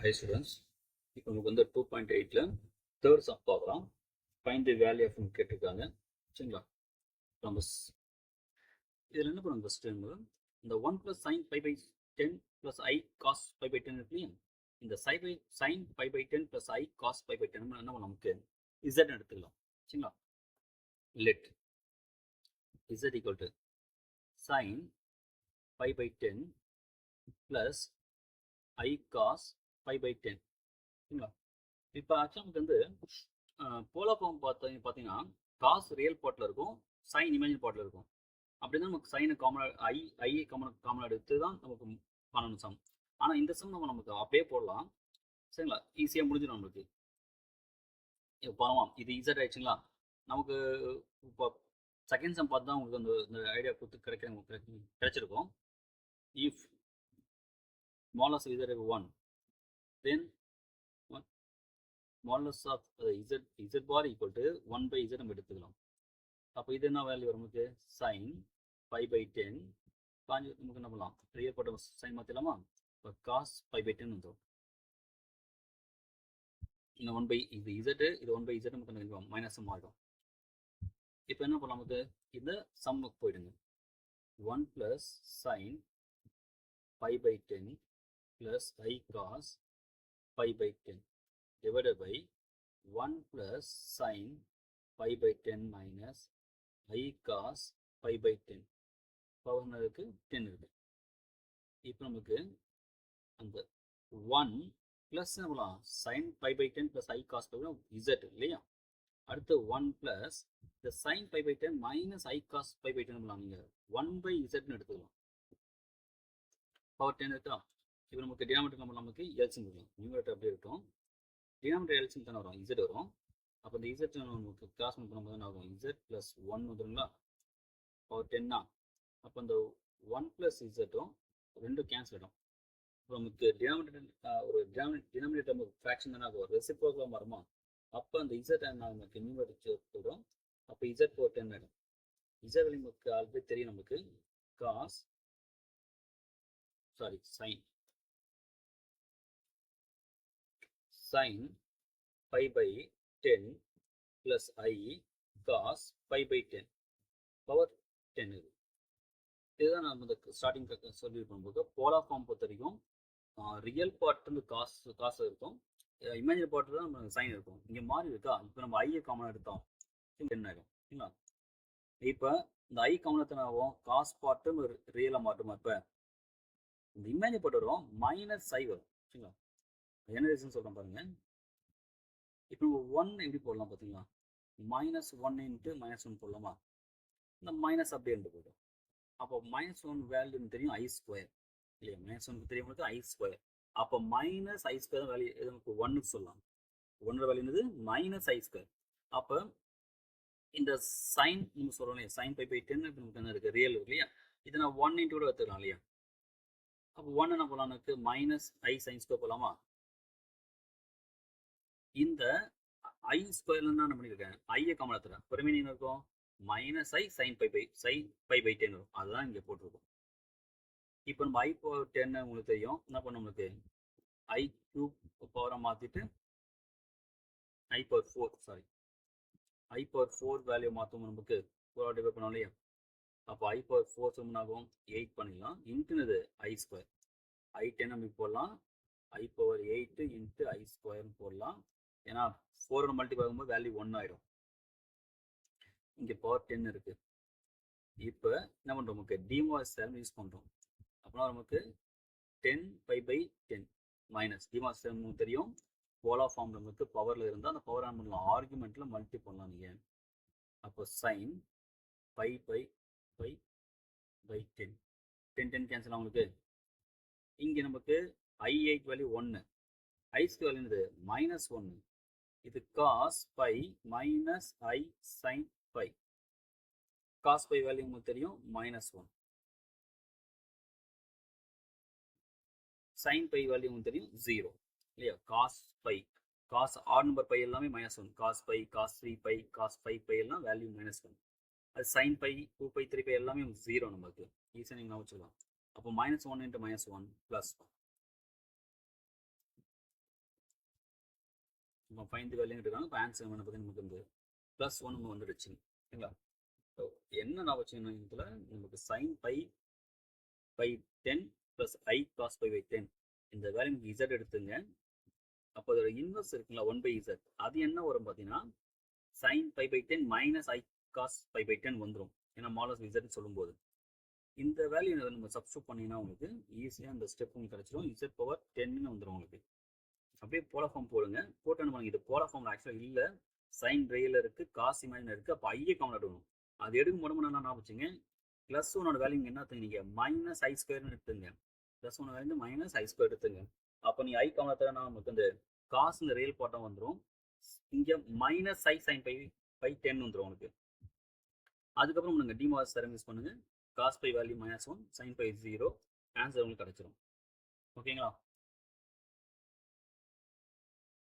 Hi students, இப்போ நமக்கு வந்து 2.8ல தேர்ட் சம் பார்க்கலாம். ஃபைண்ட் தி வேல்யூ ஆஃப் கேட்டிருக்காங்க. சரிங்களா? நம்ம இதில் என்ன பண்ணுங்க ஃபர்ஸ்ட் இந்த 1 + sin π by 10 + i cos π by 10 இருக்கு இல்லையா? இந்த sin π by 10 + i cos π by 10 என்ன பண்ணலாம், நமக்கு z எடுத்துக்கலாம். சரிங்களா? let z equal to sin π by 10 plus i cos π by 10. சரிங்களா? இப்போ ஆக்சுவலாக நமக்கு வந்து போலார் ஃபார்ம் பார்த்தீங்கன்னா காஸ் ரியல் பார்ட்டில் இருக்கும், சைன் இமேஜின் பார்ட்டில் இருக்கும். அப்படி தான் நமக்கு சைனை ஐ காமன் எடுத்து தான் நமக்கு பண்ணணும் சம். ஆனால் இந்த சம் நமக்கு அப்படியே போடலாம். சரிங்களா? ஈஸியாக முடிஞ்சிடும் நம்மளுக்கு. இப்போ பரவாம் இது ஈஸியாக ஆயிடுச்சுங்களா? நமக்கு இப்போ செகண்ட் சம் பார்த்து தான் உங்களுக்கு இந்த ஐடியா கொடுத்து கிடைச்சிருக்கும். இஃப் மாலஸ் Z 1 then modulus of z bar equal to 1 by z நம்ம எடுத்துக்கலாம். அப்போ இது என்ன வேல்யூ வரும் நமக்கு? சைன் பை பை 10 நமக்கு என்ன பண்ணலாம், ரியல் பார்ட் சைன் மாற்றிடலாமா? இப்போ காஸ் பை பை 10 வந்துடும். இந்த 1 பை இது இசட், இது 1 பை இசட் நமக்கு மைனஸ் ஆகிடும். இப்போ என்ன பண்ணலாம், நமக்கு இந்த சம்முக்கு போயிடுங்க. 1 + sin pi by 10 + i cos pi by 10 divided by 1 + sin pi by 10 minus i cos pi by 10. Power இருக்கு, 10 இருக்கு. இப்போ நமக்கு அந்த 1 ப்ளஸ் என்ன பண்ணலாம், sine pi by 10 + i cos pi z இல்லையா? அடுத்து 1 ப்ளஸ் இந்த sine pi by 10 minus i cos pi by 10 பண்ணலாம். நீங்கள் 1 by z எடுத்துக்கலாம். பவர் 10 இருக்கா? இப்போ நமக்கு டினாமினேட்டர் நம்ம நமக்கு எல்சிஎம் கொடுக்கலாம். நியூமரேட்டர் அப்படியே இருக்கும், டினாமினேட்டர் எல்சிஎம் தானே வரும், z வரும். அப்போ இந்த z நமக்கு கிராஸ் பண்ணும்போது என்ன ஆகும், z + 1 வந்துடுங்களா? பவர் 10 அப்போ இந்த 1 + z ரெண்டும் கேன்சல் ஆகிடும். இப்போ நமக்கு டினாமினேட்டர் நமக்கு ஃப்ராக்ஷன் தானே ஆகும், ரெசிப்ரோக்கலாக மாறுமா? அப்போ அந்த z நமக்கு நியூமரேட்டர் போடுறோம். அப்போ z பவர் 10 ஆகிடும். z நமக்கு ஆல்ரெடி தெரியும், நமக்கு cos sin pi by 10 + i cos pi by 10 power 10 இது. இதுதான் நம்ம இந்த ஸ்டார்டிங் சொல்லியிருப்போம். போது போலார் ஃபார்ம் பொறுத்த வரைக்கும் ரியல் பார்ட் வந்து காசு இருக்கும், இமேஜினரி பார்ட் தான் நம்ம சைன் இருக்கும். இங்கே மாறி இருக்கா? இப்போ நம்ம ஐயை காமன் எடுத்தோம், 10 ஆகிடும். சரிங்களா? இப்போ இந்த ஐ காமன் எத்தனை ஆகும், காஸ் பார்ட்டு ரியலாக மாட்டுமா? இப்போ இந்த இமேஜினரி பார்ட் வரும், மைனஸ் ஐ வரும். சரிங்களா? என்ன ரீசன் சொல்கிறேன் பாருங்க. இப்போ 1 எப்படி போடலாம் பார்த்தீங்களா? -1 × -1 போடலாமா? இந்த மைனஸ் அப்படியே இருந்து போய்டும். அப்போ -1 வேல்யூ தெரியும், i² இல்லையா? -1 தெரியும் உங்களுக்கு, i². அப்போ -i² தான் வேல்யூ நமக்கு 1க்கு சொல்லலாம். 1 வேல்யூ என்னது, -i². அப்போ இந்த சைன் நம்ம சொல்கிறோம் இல்லையா, சைன் பை பை 10 நமக்கு என்ன இருக்குது, ரியல் இருக்கு இல்லையா? இதை நான் 1 × கூட எடுத்துக்கலாம் இல்லையா? அப்போ 1 என்ன போகலாம், எனக்கு -i sin² போகலாமா? இந்த i² என்ன பண்ணியிருக்கேன், ஐயை காமன் எடுத்துறேன். இப்போ ரிமைனிங் இருக்கும் -i sin π by 10 வரும். அதுதான் இங்கே போட்டிருக்கும். இப்போ நம்ம i பவர் 10 உங்களுக்கு தெரியும், என்ன பண்ண நம்மளுக்கு i³ பவரை மாற்றிட்டு i பவர் 4 வேல்யூ மாற்றும், நமக்கு 4 டிவைட் பண்ணோம் இல்லையா? அப்போ i பவர் 4 சும்மா ஆகும் 8 பண்ணிடலாம். இன்ட்டுனது i², i10 நம்ம போடலாம், i பவர் 8 × i² போடலாம். ஏன்னா 4 மல்டிப்ளை ஆகும்போது வேல்யூ 1 ஆகிடும். இங்கே பவர் 10 இருக்கு. இப்போ என்ன பண்ணுறோம், நமக்கு டிமாஸ் தேர்ம் யூஸ் பண்ணுறோம். அப்படின்னா நமக்கு 10 π by 10 மைனஸ் டிமாஸ் தேர்ம் தெரியும். போலார் ஃபார்ம் நமக்கு பவரில் இருந்தால் அந்த பவர் ஆன் பண்ணலாம், ஆர்குமெண்ட்டில் மல்டி பண்ணலாம் நீங்கள். அப்போ சைன் π by 10 10 கேன்சல் அவங்களுக்கு. இங்கே நமக்கு i8 வேல்யூ 1, i² வேல்யூ என்னது -1. இது cos pi minus i sin π. Cos pi value உங்களுக்கு தெரியும் -1. சைன் பை வேல்யூ உங்களுக்கு தெரியும் 0 இல்லையா? Cos pi, cos odd number pi எல்லாமே -1. Cos pi, cos 3 pi, cos 5 pi எல்லாம் வேல்யூ -1. அது சைன் பை, 2 பை, 3 பை எல்லாமே 0 நமக்கு ஈஸியாக நீங்கள் வச்சுக்கலாம். அப்போ -1 × -1 +1. நம்ம ஃபைண்ட் தி வேல்யூ இருக்காங்க. இப்போ ஆன்சர் என்ன பார்த்தீங்கன்னா நமக்கு வந்து +1 நம்ம வந்துடுச்சு. ஓகேங்களா? ஸோ என்ன நான் வச்சுக்கணும் இதில் நமக்கு sin π/10 + I cos π/10 இந்த வேல்யூ z எடுத்துங்க. அப்போ அதோட இன்வெர்ஸ் இருக்குங்களா 1/z அது என்ன வரும் பார்த்தீங்கன்னா sin π/10 - I cos π/10 வந்துடும். ஏன்னா மாலஸ் z சொல்லும்போது இந்த வேல்யூ நம்ம சப்ஸ்டியூட் பண்ணிங்கன்னா உங்களுக்கு ஈஸியாக அந்த ஸ்டெப் உங்களுக்கு கிடச்சிடும். z/10 வந்துடும் உங்களுக்கு. அப்படியே போலா ஃபார்ம் போடுங்க. போட்டு நம்ம இது போலா ஃபார்ம்ல ஆக்சுவலாக இல்லை, சைன் ரேல இருக்கு, காஸ் இமேஜின் இருக்கு. அப்போ ஐயே காமன் எடுக்கணும். அது எடுக்கும் போது என்ன நான் வச்சுங்க +1 வேல்யூ என்ன எடுத்துங்க -I² எடுத்துங்க. +1 வேல்யூ -I² எடுத்துங்க. அப்போ நீ ஐ காமன் எடுத்தா நமக்கு இந்த காஸ் இந்த ரியல் பார்ட்டாக வந்துடும். இங்கே -I sin π/10 வந்துடும் உங்களுக்கு. அதுக்கப்புறம் நீங்கள் டிமாஸ் தரம் யூஸ் பண்ணுங்க. cos π வேல்யூ -1 sin π 0 ஆன்சர் உங்களுக்கு கிடைச்சிடும். ஓகேங்களா?